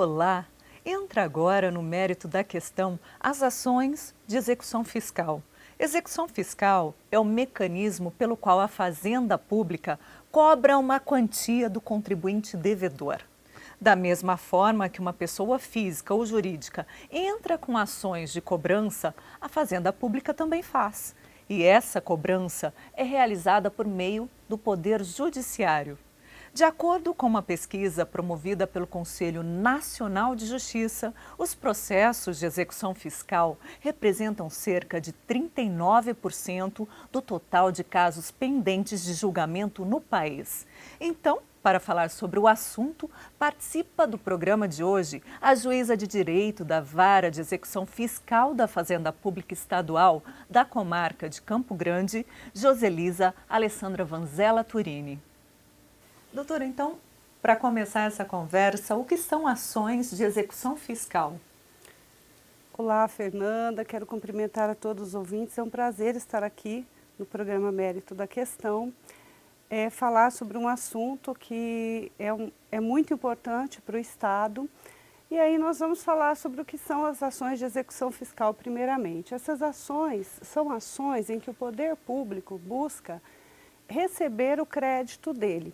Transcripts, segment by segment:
Olá! Entra agora no mérito da questão as ações de execução fiscal. Execução fiscal é o mecanismo pelo qual a Fazenda Pública cobra uma quantia do contribuinte devedor. Da mesma forma que uma pessoa física ou jurídica entra com ações de cobrança, a Fazenda Pública também faz. E essa cobrança é realizada por meio do Poder Judiciário. De acordo com uma pesquisa promovida pelo Conselho Nacional de Justiça, os processos de execução fiscal representam cerca de 39% do total de casos pendentes de julgamento no país. Então, para falar sobre o assunto, participa do programa de hoje a juíza de direito da Vara de Execução Fiscal da Fazenda Pública Estadual da comarca de Campo Grande, Joselisa Alessandra Vanzella Turini. Doutora, então, para começar essa conversa, o que são ações de execução fiscal? Olá, Fernanda, quero cumprimentar a todos os ouvintes. É um prazer estar aqui no programa Mérito da Questão, falar sobre um assunto que é muito importante para o Estado. E aí nós vamos falar sobre o que são as ações de execução fiscal primeiramente. Essas ações são ações em que o poder público busca receber o crédito dele.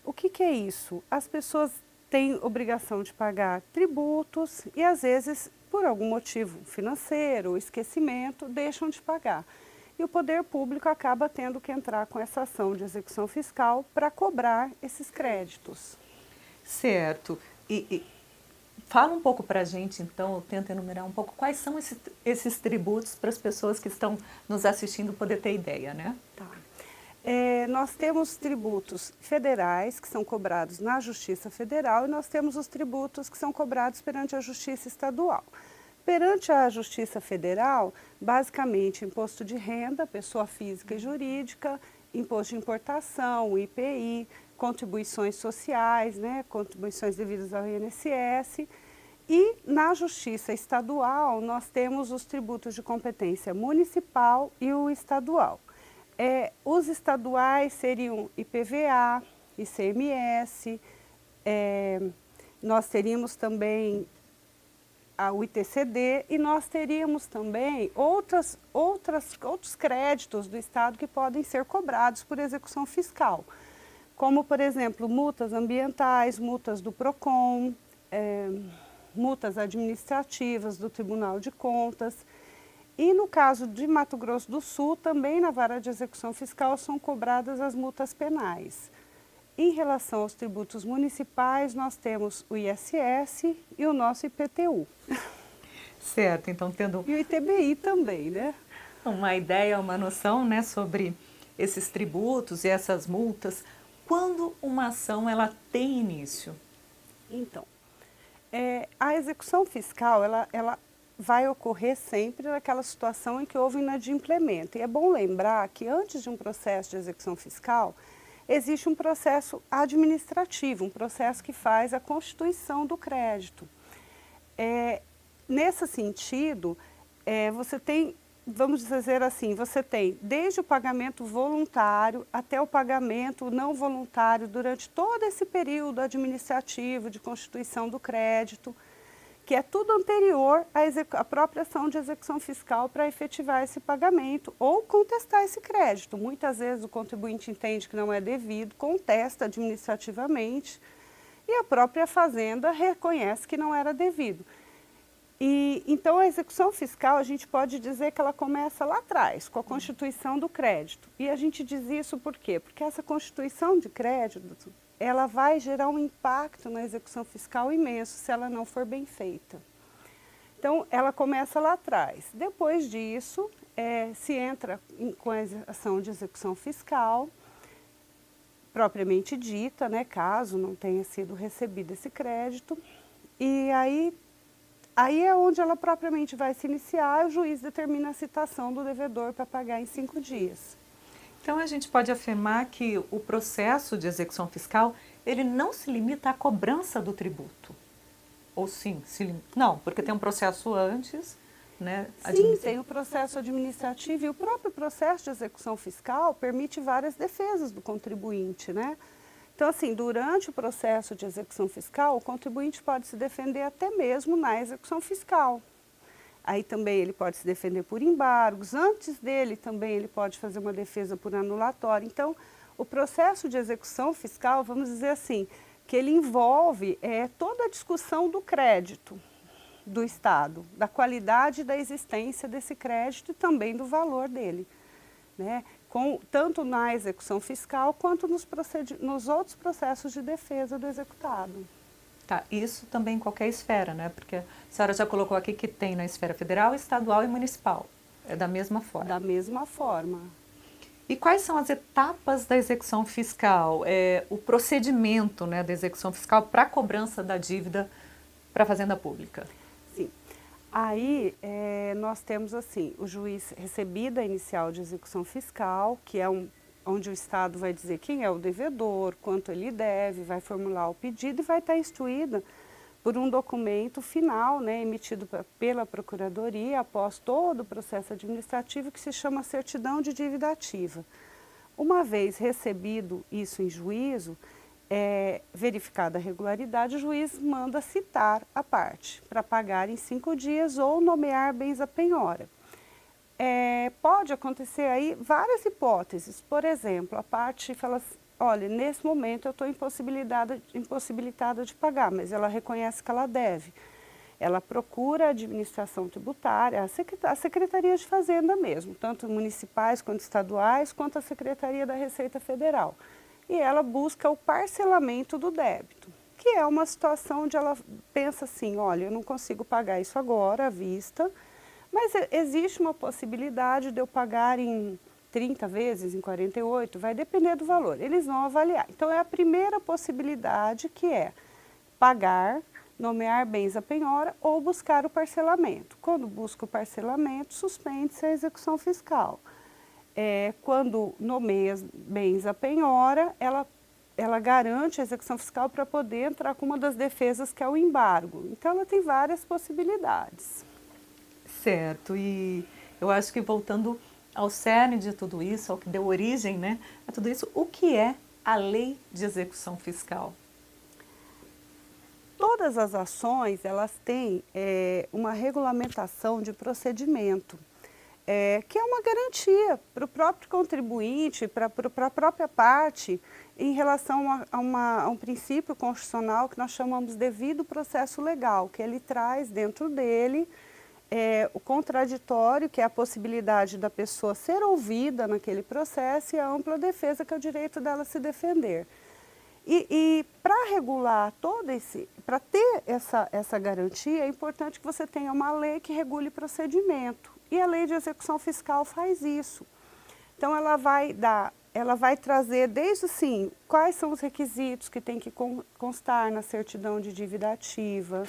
O que é isso? As pessoas têm obrigação de pagar tributos e, às vezes, por algum motivo financeiro ou esquecimento, deixam de pagar. E o poder público acaba tendo que entrar com essa ação de execução fiscal para cobrar esses créditos. Certo. E fala um pouco para a gente, então, tenta enumerar um pouco quais são esses tributos para as pessoas que estão nos assistindo poder ter ideia, né? Tá. Nós temos tributos federais que são cobrados na Justiça Federal e nós temos os tributos que são cobrados perante a Justiça Estadual. Perante a Justiça Federal, basicamente imposto de renda, pessoa física e jurídica, imposto de importação, IPI, contribuições sociais, né, contribuições devidas ao INSS. E na Justiça Estadual nós temos os tributos de competência municipal e o estadual. Os estaduais seriam IPVA, ICMS, nós teríamos também o ITCD e nós teríamos também outros créditos do Estado que podem ser cobrados por execução fiscal, como, por exemplo, multas ambientais, multas do PROCON, multas administrativas do Tribunal de Contas. E no caso de Mato Grosso do Sul, também na Vara de Execução Fiscal são cobradas as multas penais. Em relação aos tributos municipais, nós temos o ISS e o nosso IPTU. Certo, então tendo E o ITBI também, né? uma ideia, uma noção, né, sobre esses tributos e essas multas, quando uma ação ela tem início? Então, a execução fiscal, ela vai ocorrer sempre naquela situação em que houve inadimplemento. E é bom lembrar que antes de um processo de execução fiscal, existe um processo administrativo, um processo que faz a constituição do crédito. Nesse sentido, você tem, vamos dizer assim, você tem desde o pagamento voluntário até o pagamento não voluntário durante todo esse período administrativo de constituição do crédito, que é tudo anterior à própria ação de execução fiscal para efetivar esse pagamento ou contestar esse crédito. Muitas vezes o contribuinte entende que não é devido, contesta administrativamente e a própria Fazenda reconhece que não era devido. Então a execução fiscal, a gente pode dizer que ela começa lá atrás, com a constituição do crédito. E a gente diz isso por quê? Porque essa constituição de crédito, ela vai gerar um impacto na execução fiscal imenso se ela não for bem feita. Então, ela começa lá atrás. Depois disso, se entra com a ação de execução fiscal, propriamente dita, né, caso não tenha sido recebido esse crédito. E aí é onde ela propriamente vai se iniciar, o juiz determina a citação do devedor para pagar em 5 dias. Então a gente pode afirmar que o processo de execução fiscal, ele não se limita à cobrança do tributo. Ou sim, não, porque tem um processo antes, né? Sim, tem o processo administrativo e o próprio processo de execução fiscal permite várias defesas do contribuinte, né? Então, assim, durante o processo de execução fiscal, o contribuinte pode se defender até mesmo na execução fiscal. Aí também ele pode se defender por embargos, antes dele também ele pode fazer uma defesa por anulatório. Então, o processo de execução fiscal, vamos dizer assim, que ele envolve toda a discussão do crédito do Estado, da qualidade da existência desse crédito e também do valor dele, né? Tanto na execução fiscal quanto nos outros processos de defesa do executado. Tá, isso também em qualquer esfera, né? Porque a senhora já colocou aqui que tem na esfera federal, estadual e municipal. É da mesma forma. Da mesma forma. E quais são as etapas da execução fiscal? O procedimento, né, da execução fiscal para a cobrança da dívida para a Fazenda Pública? Sim. Aí nós temos assim, o juiz recebida a inicial de execução fiscal, que é onde o Estado vai dizer quem é o devedor, quanto ele deve, vai formular o pedido e vai estar instruída por um documento final, né, emitido pela Procuradoria após todo o processo administrativo, que se chama certidão de dívida ativa. Uma vez recebido isso em juízo, verificada a regularidade, o juiz manda citar a parte para pagar em 5 dias ou nomear bens à penhora. Pode acontecer aí várias hipóteses. Por exemplo, a parte fala assim, olha, nesse momento eu estou impossibilitada de pagar, mas ela reconhece que ela deve. Ela procura a administração tributária, a Secretaria de Fazenda mesmo, tanto municipais quanto estaduais, quanto a Secretaria da Receita Federal. E ela busca o parcelamento do débito, que é uma situação onde ela pensa assim, olha, eu não consigo pagar isso agora à vista, mas existe uma possibilidade de eu pagar em 30 vezes, em 48, vai depender do valor. Eles vão avaliar. Então, é a primeira possibilidade que é pagar, nomear bens à penhora ou buscar o parcelamento. Quando busca o parcelamento, suspende-se a execução fiscal. Quando nomeia bens à penhora, ela garante a execução fiscal para poder entrar com uma das defesas, que é o embargo. Então, ela tem várias possibilidades. Certo, e eu acho que voltando ao cerne de tudo isso, ao que deu origem, né, a tudo isso, o que é a lei de execução fiscal? Todas as ações, elas têm uma regulamentação de procedimento, que é uma garantia para o próprio contribuinte, para a própria parte, em relação a um princípio constitucional que nós chamamos de devido processo legal, que ele traz dentro dele o contraditório, que é a possibilidade da pessoa ser ouvida naquele processo, e a ampla defesa, que é o direito dela se defender. E para regular para ter essa garantia, é importante que você tenha uma lei que regule procedimento. E a lei de execução fiscal faz isso. Então, ela vai trazer desde assim, quais são os requisitos que tem que constar na certidão de dívida ativa,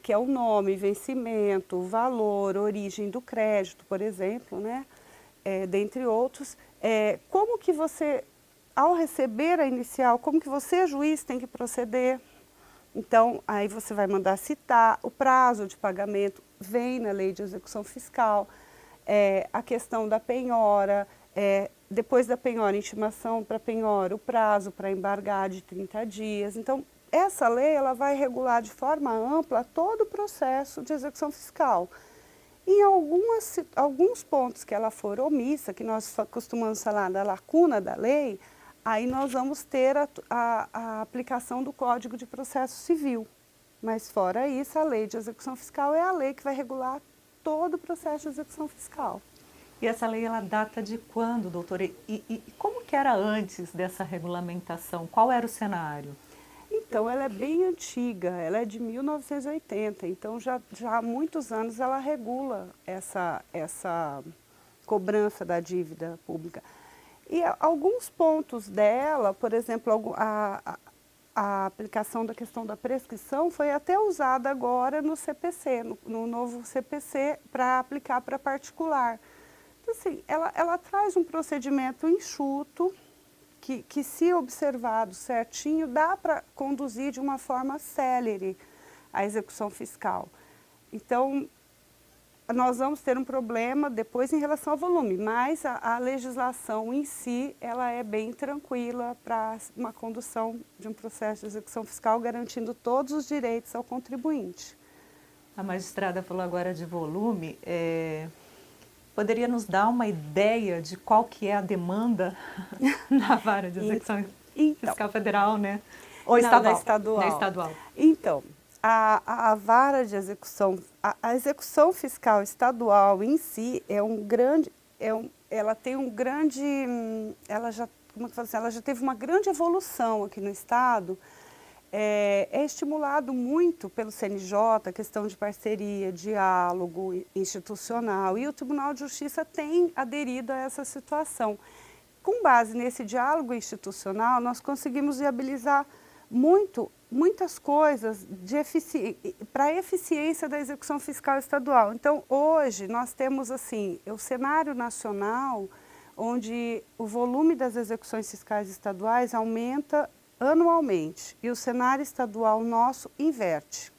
que é o nome, vencimento, o valor, origem do crédito, por exemplo, né? Dentre outros. Como que você, ao receber a inicial, como que você, juiz, tem que proceder? Então, aí você vai mandar citar o prazo de pagamento, vem na lei de execução fiscal, a questão da penhora, depois da penhora, intimação para penhora, o prazo para embargar de 30 dias. Então, essa lei ela vai regular de forma ampla todo o processo de execução fiscal. Em alguns pontos que ela for omissa, que nós costumamos falar da lacuna da lei, aí nós vamos ter a aplicação do Código de Processo Civil. Mas fora isso, a lei de execução fiscal é a lei que vai regular todo o processo de execução fiscal. E essa lei, ela data de quando, doutora? E como que era antes dessa regulamentação? Qual era o cenário? Então, ela é bem antiga, ela é de 1980, então já há muitos anos ela regula essa cobrança da dívida pública. E alguns pontos dela, por exemplo, a aplicação da questão da prescrição foi até usada agora no CPC, no novo CPC, para aplicar para particular. Então, assim, ela traz um procedimento enxuto, que se observado certinho, dá para conduzir de uma forma célere a execução fiscal. Então, nós vamos ter um problema depois em relação ao volume, mas a legislação em si, ela é bem tranquila para uma condução de um processo de execução fiscal, garantindo todos os direitos ao contribuinte. A magistrada falou agora de volume, poderia nos dar uma ideia de qual que é a demanda na vara de execução fiscal federal, né? Ou estadual? Da estadual. Então, a vara de execução, a execução fiscal estadual em si ela tem um grande, ela já teve uma grande evolução aqui no estado. É estimulado muito pelo CNJ, a questão de parceria, diálogo institucional, e o Tribunal de Justiça tem aderido a essa situação. Com base nesse diálogo institucional, nós conseguimos viabilizar muitas coisas para a eficiência da execução fiscal estadual. Então, hoje, nós temos assim, o cenário nacional, onde o volume das execuções fiscais estaduais aumenta anualmente, e o cenário estadual nosso inverte.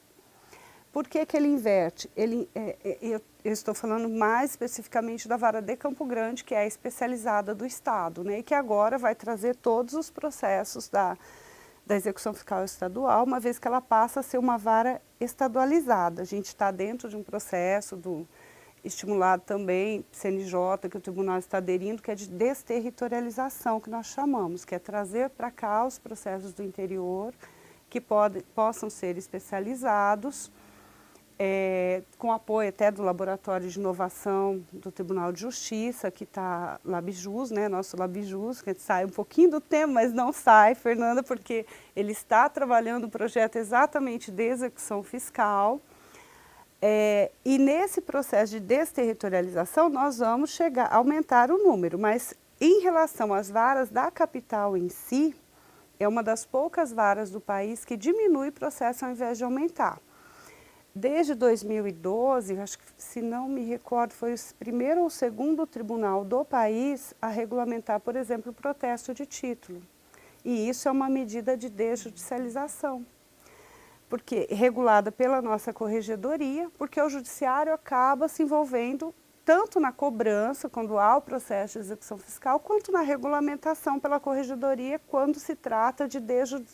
Por que que ele inverte? Eu estou falando mais especificamente da vara de Campo Grande, que é a especializada do estado, né, e que agora vai trazer todos os processos da execução fiscal estadual, uma vez que ela passa a ser uma vara estadualizada. A gente está dentro de um processo estimulado também, CNJ, que o tribunal está aderindo, que é de desterritorialização, que nós chamamos, que é trazer para cá os processos do interior, que possam ser especializados, com apoio até do Laboratório de Inovação do Tribunal de Justiça, que está LabJus, né, nosso LabJus, que sai um pouquinho do tema, mas não sai, Fernanda, porque ele está trabalhando o projeto exatamente de execução fiscal. E nesse processo de desterritorialização, nós vamos aumentar o número, mas em relação às varas da capital em si, é uma das poucas varas do país que diminui o processo ao invés de aumentar. Desde 2012, acho que, se não me recordo, foi o primeiro ou segundo tribunal do país a regulamentar, por exemplo, o protesto de título. E isso é uma medida de desjudicialização, porque regulada pela nossa corregedoria, porque o judiciário acaba se envolvendo tanto na cobrança, quando há o processo de execução fiscal, quanto na regulamentação pela corregedoria, quando se trata de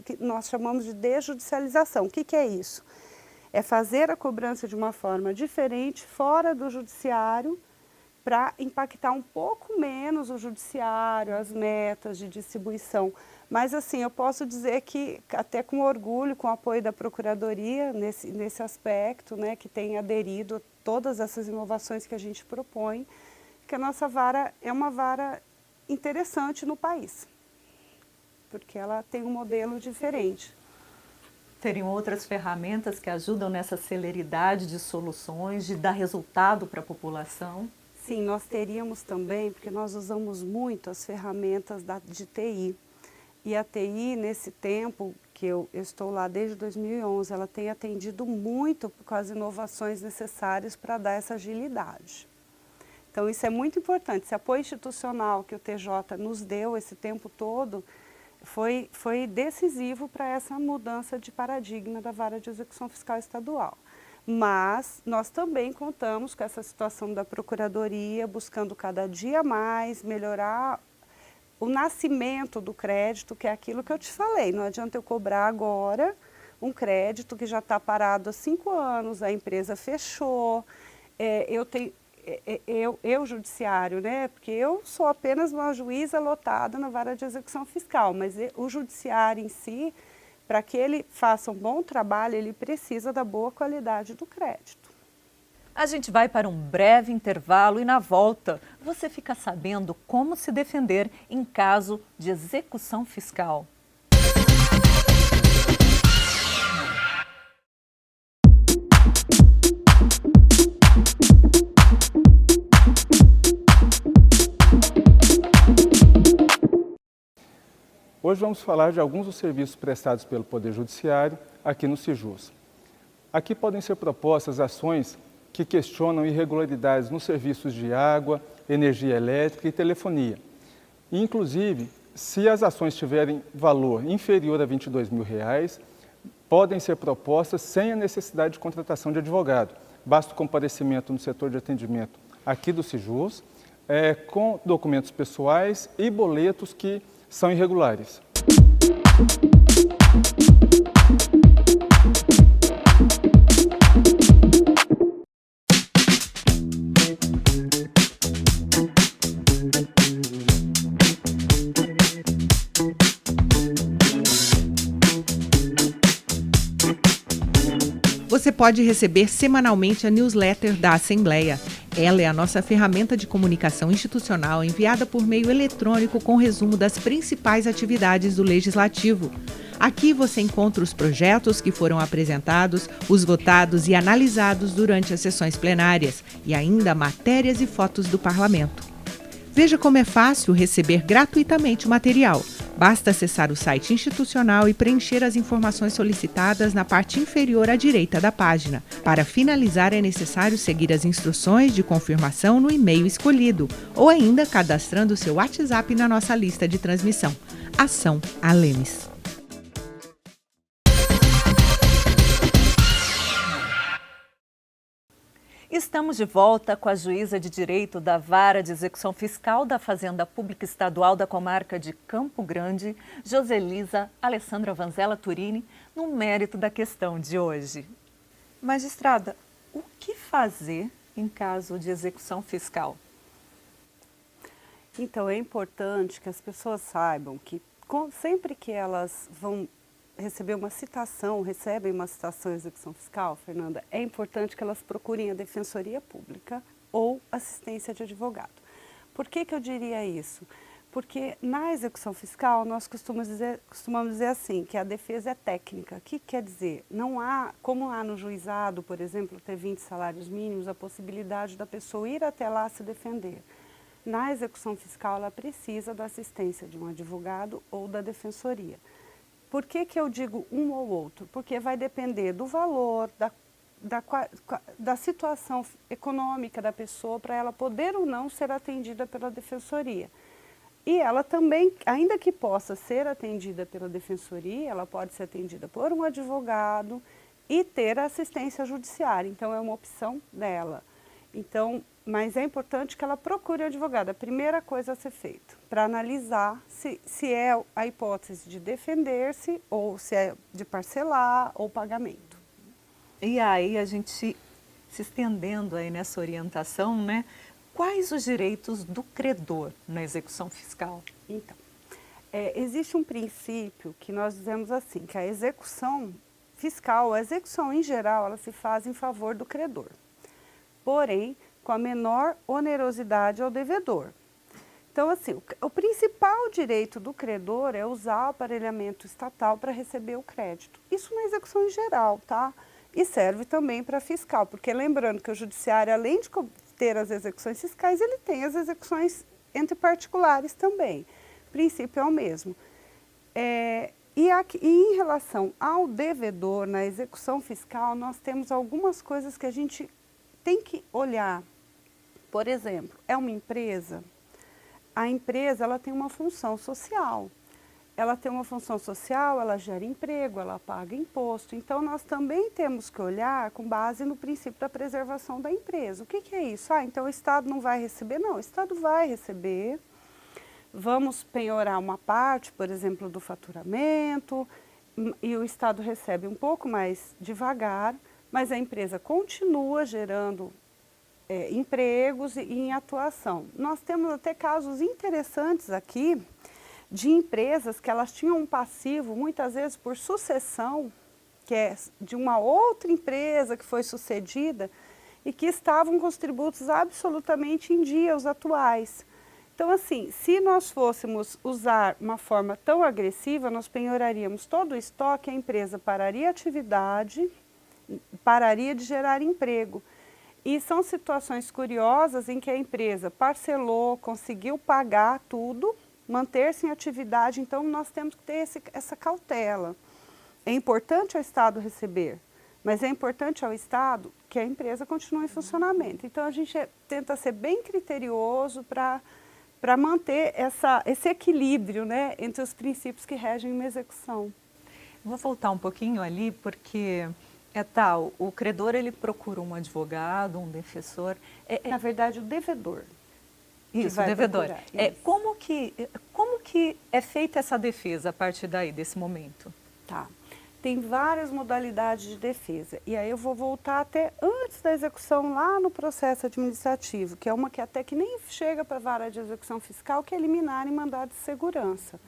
que nós chamamos de desjudicialização. O que é isso? É fazer a cobrança de uma forma diferente, fora do judiciário, para impactar um pouco menos o judiciário, as metas de distribuição. Mas assim, eu posso dizer que, até com orgulho, com o apoio da Procuradoria, nesse aspecto, né, que tem aderido a todas essas inovações que a gente propõe, que a nossa vara é uma vara interessante no país, porque ela tem um modelo diferente. Teriam outras ferramentas que ajudam nessa celeridade de soluções, de dar resultado para a população? Sim, nós teríamos também, porque nós usamos muito as ferramentas de TI. E a TI, nesse tempo que eu estou lá desde 2011, ela tem atendido muito com as inovações necessárias para dar essa agilidade. Então, isso é muito importante. Esse apoio institucional que o TJ nos deu esse tempo todo foi decisivo para essa mudança de paradigma da vara de execução fiscal estadual. Mas nós também contamos com essa situação da Procuradoria, buscando cada dia mais melhorar o nascimento do crédito, que é aquilo que eu te falei. Não adianta eu cobrar agora um crédito que já está parado há 5 anos, a empresa fechou, eu judiciário, né? Porque eu sou apenas uma juíza lotada na vara de execução fiscal, mas o judiciário em si, para que ele faça um bom trabalho, ele precisa da boa qualidade do crédito. A gente vai para um breve intervalo e, na volta, você fica sabendo como se defender em caso de execução fiscal. Hoje vamos falar de alguns dos serviços prestados pelo Poder Judiciário aqui no Sijus. Aqui podem ser propostas ações que questionam irregularidades nos serviços de água, energia elétrica e telefonia. E, inclusive, se as ações tiverem valor inferior a R$ 22.000, podem ser propostas sem a necessidade de contratação de advogado, basta o comparecimento no setor de atendimento aqui do Sijus, com documentos pessoais e boletos que são irregulares. Você pode receber semanalmente a newsletter da Assembleia. Ela é a nossa ferramenta de comunicação institucional enviada por meio eletrônico com resumo das principais atividades do Legislativo. Aqui você encontra os projetos que foram apresentados, os votados e analisados durante as sessões plenárias e ainda matérias e fotos do Parlamento. Veja como é fácil receber gratuitamente o material. Basta acessar o site institucional e preencher as informações solicitadas na parte inferior à direita da página. Para finalizar, é necessário seguir as instruções de confirmação no e-mail escolhido ou ainda cadastrando seu WhatsApp na nossa lista de transmissão. Ação Alemes. Estamos de volta com a juíza de direito da Vara de Execução Fiscal da Fazenda Pública Estadual da Comarca de Campo Grande, Joselisa Alessandra Vanzella Turini, no mérito da questão de hoje. Magistrada, o que fazer em caso de execução fiscal? Então, é importante que as pessoas saibam que sempre que elas vão recebem uma citação em execução fiscal, Fernanda, é importante que elas procurem a Defensoria Pública ou assistência de advogado. Por que eu diria isso? Porque na execução fiscal nós costumamos dizer assim, que a defesa é técnica. O que quer dizer? Não há, como há no juizado, por exemplo, ter 20 salários mínimos, a possibilidade da pessoa ir até lá se defender. Na execução fiscal ela precisa da assistência de um advogado ou da defensoria. Por que eu digo um ou outro? Porque vai depender do valor, da situação econômica da pessoa para ela poder ou não ser atendida pela defensoria. E ela também, ainda que possa ser atendida pela defensoria, ela pode ser atendida por um advogado e ter assistência judiciária. Então, é uma opção dela. Então, mas é importante que ela procure o advogado. A primeira coisa a ser feita, para analisar se é a hipótese de defender-se ou se é de parcelar ou pagamento. E aí, a gente se estendendo aí nessa orientação, né? Quais os direitos do credor na execução fiscal? Então, existe um princípio que nós dizemos assim, que a execução fiscal, a execução em geral, ela se faz em favor do credor. Porém, com a menor onerosidade ao devedor. Então, assim, o principal direito do credor é usar o aparelhamento estatal para receber o crédito. Isso na execução em geral, tá? E serve também para fiscal, porque lembrando que o judiciário, além de ter as execuções fiscais, ele tem as execuções entre particulares também. O princípio é o mesmo. E em relação ao devedor na execução fiscal, nós temos algumas coisas que a gente tem que olhar. Por exemplo, é uma empresa, a empresa ela tem uma função social. Ela tem uma função social, ela gera emprego, ela paga imposto. Então, nós também temos que olhar com base no princípio da preservação da empresa. O que é isso? Então o Estado não vai receber? Não, o Estado vai receber. Vamos penhorar uma parte, por exemplo, do faturamento, e o Estado recebe um pouco mais devagar, mas a empresa continua gerando empregos e em atuação. Nós temos até casos interessantes aqui de empresas que elas tinham um passivo, muitas vezes por sucessão, que é de uma outra empresa que foi sucedida e que estavam com os tributos absolutamente em dia, os atuais. Então, assim, se nós fôssemos usar uma forma tão agressiva, nós penhoraríamos todo o estoque, a empresa pararia a atividade, pararia de gerar emprego. E são situações curiosas em que a empresa parcelou, conseguiu pagar tudo, manter-se em atividade, então nós temos que ter essa cautela. É importante ao Estado receber, mas é importante ao Estado que a empresa continue em funcionamento. Então a gente tenta ser bem criterioso para manter esse equilíbrio, né, entre os princípios que regem uma execução. Vou voltar um pouquinho ali, porque É tal, o credor ele procura um advogado, um defensor. Na verdade, o devedor. Isso, o devedor. Isso. Como que é feita essa defesa a partir daí, desse momento? Tá. Tem várias modalidades de defesa. E aí eu vou voltar até antes da execução, lá no processo administrativo, que é uma que até que nem chega para a vara de execução fiscal, que é liminar em mandado de segurança,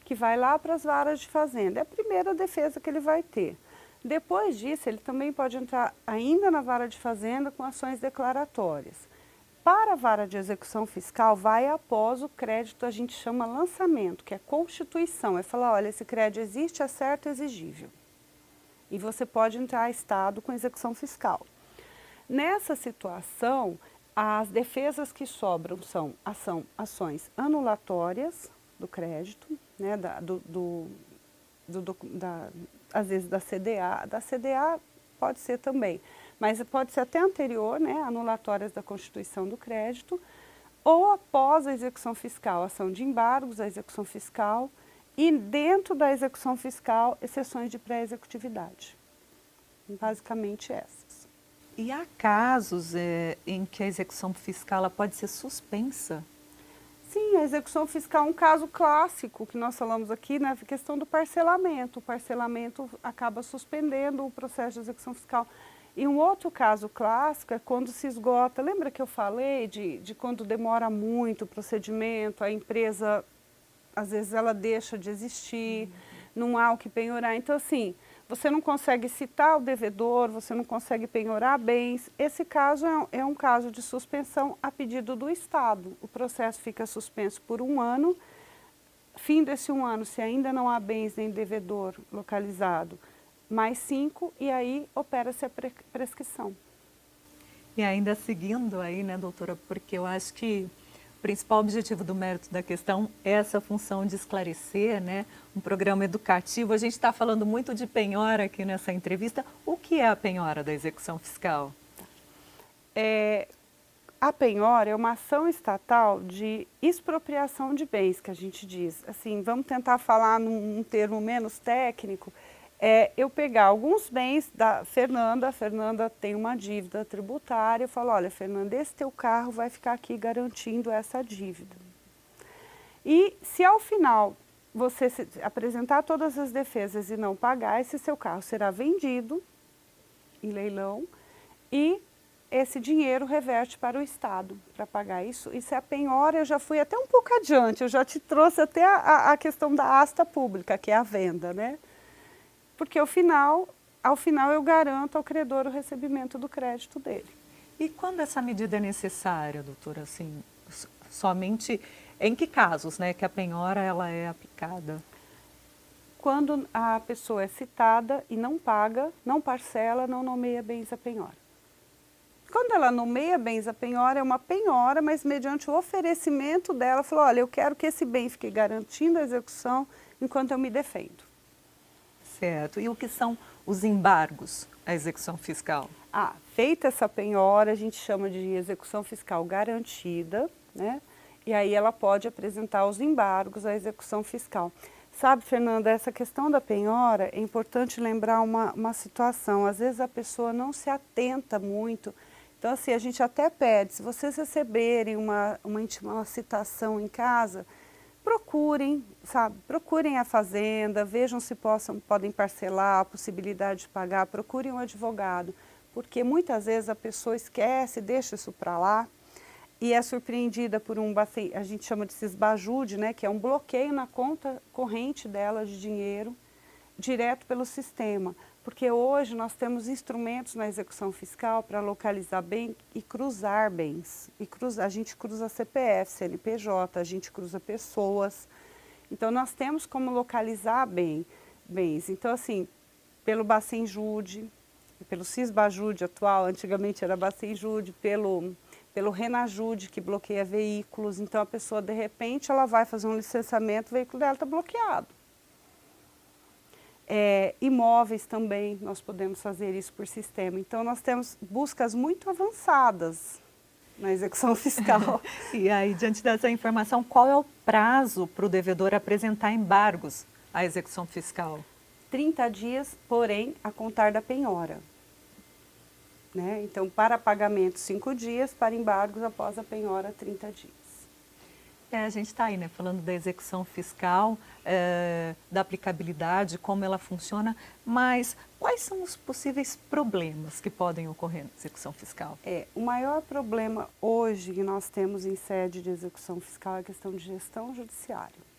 que vai lá para as varas de fazenda. É a primeira defesa que ele vai ter. Depois disso, ele também pode entrar ainda na vara de fazenda com ações declaratórias. Para a vara de execução fiscal, vai após o crédito, a gente chama lançamento, que é constituição. É falar, olha, esse crédito existe, é certo, é exigível. E você pode entrar a estado com execução fiscal. Nessa situação, as defesas que sobram são ações anulatórias do crédito, né, às vezes da CDA pode ser também, mas pode ser até anterior, né, anulatórias da constituição do crédito, ou após a execução fiscal, ação de embargos, a execução fiscal, e dentro da execução fiscal, exceções de pré-executividade. Basicamente essas. E há casos em que a execução fiscal ela pode ser suspensa? Sim, a execução fiscal é um caso clássico que nós falamos aqui, né, a questão do parcelamento. O parcelamento acaba suspendendo o processo de execução fiscal. E um outro caso clássico é quando se esgota, lembra que eu falei de quando demora muito o procedimento, a empresa, às vezes ela deixa de existir, não há o que penhorar. Então, assim, você não consegue citar o devedor, você não consegue penhorar bens. Esse caso é um caso de suspensão a pedido do Estado. O processo fica suspenso por 1 ano. Fim desse 1 ano, se ainda não há bens nem devedor localizado, mais 5, e aí opera-se a prescrição. E ainda seguindo aí, né, doutora, porque eu acho que o principal objetivo do mérito da questão é essa função de esclarecer, né, um programa educativo. A gente está falando muito de penhora aqui nessa entrevista. O que é a penhora da execução fiscal? A penhora é uma ação estatal de expropriação de bens, que a gente diz. Assim, vamos tentar falar num termo menos técnico. Eu pegar alguns bens da Fernanda, a Fernanda tem uma dívida tributária, eu falo, olha, Fernanda, esse teu carro vai ficar aqui garantindo essa dívida. E se ao final você apresentar todas as defesas e não pagar, esse seu carro será vendido em leilão e esse dinheiro reverte para o Estado para pagar isso. Isso é a penhora, eu já fui até um pouco adiante, eu já te trouxe até a questão da asta pública, que é a venda, né? Porque ao final eu garanto ao credor o recebimento do crédito dele. E quando essa medida é necessária, doutora? Assim, somente em que casos, né, que a penhora ela é aplicada? Quando a pessoa é citada e não paga, não parcela, não nomeia bens a penhora. Quando ela nomeia bens a penhora, é uma penhora, mas mediante o oferecimento dela, falou, olha, eu quero que esse bem fique garantindo a execução enquanto eu me defendo. Certo. E o que são os embargos à execução fiscal? Feita essa penhora, a gente chama de execução fiscal garantida, né? E aí ela pode apresentar os embargos à execução fiscal. Sabe, Fernanda, essa questão da penhora, é importante lembrar uma situação. Às vezes a pessoa não se atenta muito. Então, assim, a gente até pede, se vocês receberem uma citação em casa, procurem, sabe, procurem a fazenda, vejam se podem parcelar, a possibilidade de pagar, procurem um advogado, porque muitas vezes a pessoa esquece, deixa isso para lá e é surpreendida por a gente chama de cisbajude, né, que é um bloqueio na conta corrente dela de dinheiro, direto pelo sistema. Porque hoje nós temos instrumentos na execução fiscal para localizar bem e cruzar bens. A gente cruza CPF, CNPJ, a gente cruza pessoas. Então, nós temos como localizar bens. Então, assim, pelo Bacenjude, pelo Cisbajude atual, antigamente era Bacenjude, pelo Renajude, que bloqueia veículos. Então, a pessoa, de repente, ela vai fazer um licenciamento, o veículo dela está bloqueado. Imóveis também, nós podemos fazer isso por sistema. Então, nós temos buscas muito avançadas na execução fiscal. E aí, diante dessa informação, qual é o prazo para o devedor apresentar embargos à execução fiscal? 30 dias, porém, a contar da penhora. né? Então, para pagamento 5 dias, para embargos após a penhora 30 dias. A gente está aí, né, falando da execução fiscal, da aplicabilidade, como ela funciona, mas quais são os possíveis problemas que podem ocorrer na execução fiscal? O maior problema hoje que nós temos em sede de execução fiscal é a questão de gestão judiciária.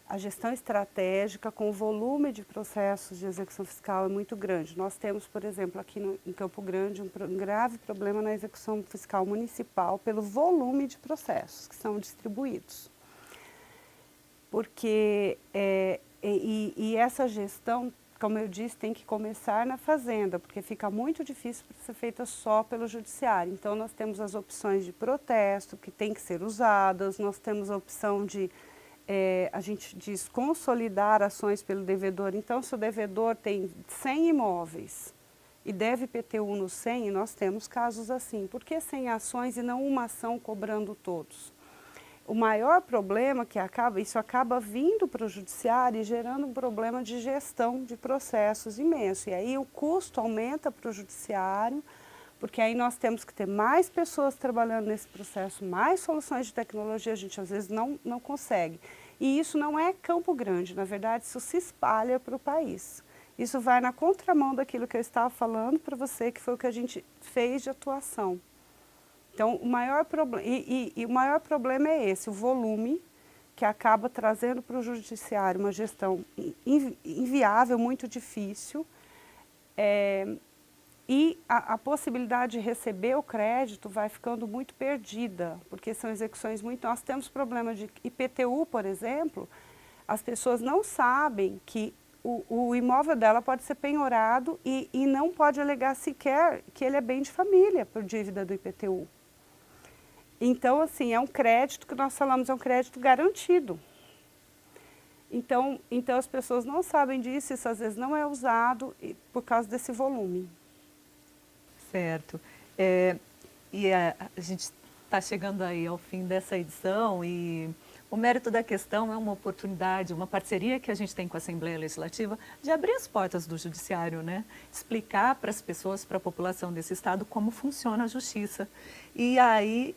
A gestão estratégica com o volume de processos de execução fiscal é muito grande. Nós temos, por exemplo, aqui em Campo Grande, um grave problema na execução fiscal municipal pelo volume de processos que são distribuídos. Porque, essa gestão, como eu disse, tem que começar na Fazenda, porque fica muito difícil para ser feita só pelo Judiciário. Então, nós temos as opções de protesto, que têm que ser usadas, nós temos a opção de a gente diz consolidar ações pelo devedor. Então, se o devedor tem 100 imóveis e deve IPTU nos 100, nós temos casos assim. Por que 100 ações e não uma ação cobrando todos? O maior problema que isso acaba vindo para o judiciário e gerando um problema de gestão de processos imenso. E aí o custo aumenta para o judiciário, porque aí nós temos que ter mais pessoas trabalhando nesse processo, mais soluções de tecnologia, a gente às vezes não consegue. E isso não é Campo Grande, na verdade isso se espalha para o país. Isso vai na contramão daquilo que eu estava falando para você, que foi o que a gente fez de atuação. Então, o maior problema é esse, o volume, que acaba trazendo para o judiciário uma gestão inviável, muito difícil, e a possibilidade de receber o crédito vai ficando muito perdida, porque são execuções muito... Nós temos problema de IPTU, por exemplo, as pessoas não sabem que o imóvel dela pode ser penhorado e não pode alegar sequer que ele é bem de família por dívida do IPTU. Então, assim, é um crédito que nós falamos, é um crédito garantido. Então as pessoas não sabem disso, isso às vezes não é usado por causa desse volume. Certo. E a gente está chegando aí ao fim dessa edição e o mérito da questão é uma oportunidade, uma parceria que a gente tem com a Assembleia Legislativa de abrir as portas do Judiciário, né? Explicar para as pessoas, para a população desse estado como funciona a justiça. E aí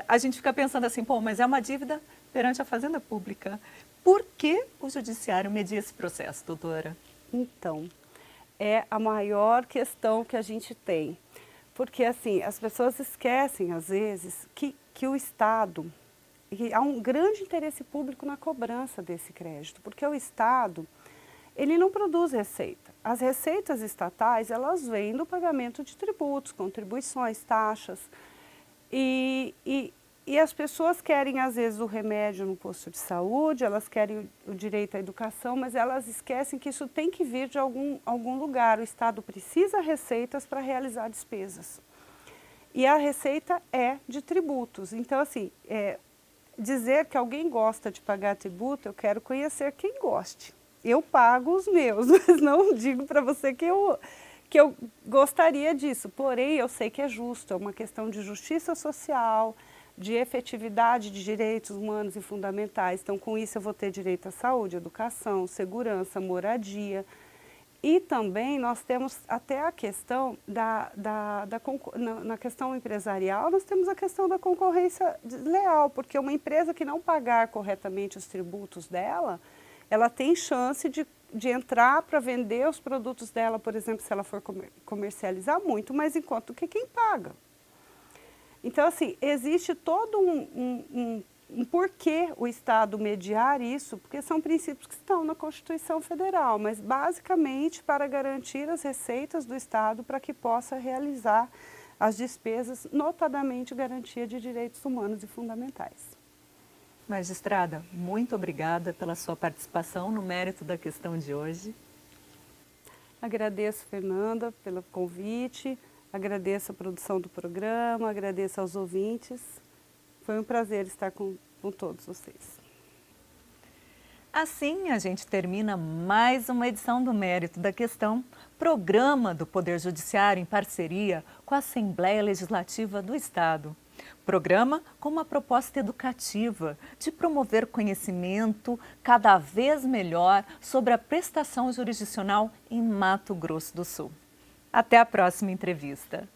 a gente fica pensando assim, pô, mas é uma dívida perante a Fazenda Pública. Por que o Judiciário media esse processo, doutora? Então, é a maior questão que a gente tem. Porque, assim, as pessoas esquecem, às vezes, que o Estado... E há um grande interesse público na cobrança desse crédito, porque o Estado, ele não produz receita. As receitas estatais, elas vêm do pagamento de tributos, contribuições, taxas. E as pessoas querem, às vezes, o remédio no posto de saúde, elas querem o direito à educação, mas elas esquecem que isso tem que vir de algum lugar. O Estado precisa de receitas para realizar despesas. E a receita é de tributos. Então, assim, dizer que alguém gosta de pagar tributo, eu quero conhecer quem goste. Eu pago os meus, mas não digo para você que eu gostaria disso. Porém, eu sei que é justo, é uma questão de justiça social, de efetividade de direitos humanos e fundamentais. Então, com isso, eu vou ter direito à saúde, educação, segurança, moradia. E também nós temos até a questão na questão empresarial, nós temos a questão da concorrência desleal, porque uma empresa que não pagar corretamente os tributos dela, ela tem chance de entrar para vender os produtos dela, por exemplo, se ela for comercializar, muito mais em conta do que quem paga. Então, assim, existe todo um porquê o Estado mediar isso, porque são princípios que estão na Constituição Federal, mas basicamente para garantir as receitas do Estado para que possa realizar as despesas, notadamente garantia de direitos humanos e fundamentais. Magistrada, muito obrigada pela sua participação no mérito da questão de hoje. Agradeço, Fernanda, pelo convite, agradeço a produção do programa, agradeço aos ouvintes. Foi um prazer estar com todos vocês. Assim, a gente termina mais uma edição do Mérito da Questão, programa do Poder Judiciário em parceria com a Assembleia Legislativa do Estado. Programa com uma proposta educativa de promover conhecimento cada vez melhor sobre a prestação jurisdicional em Mato Grosso do Sul. Até a próxima entrevista.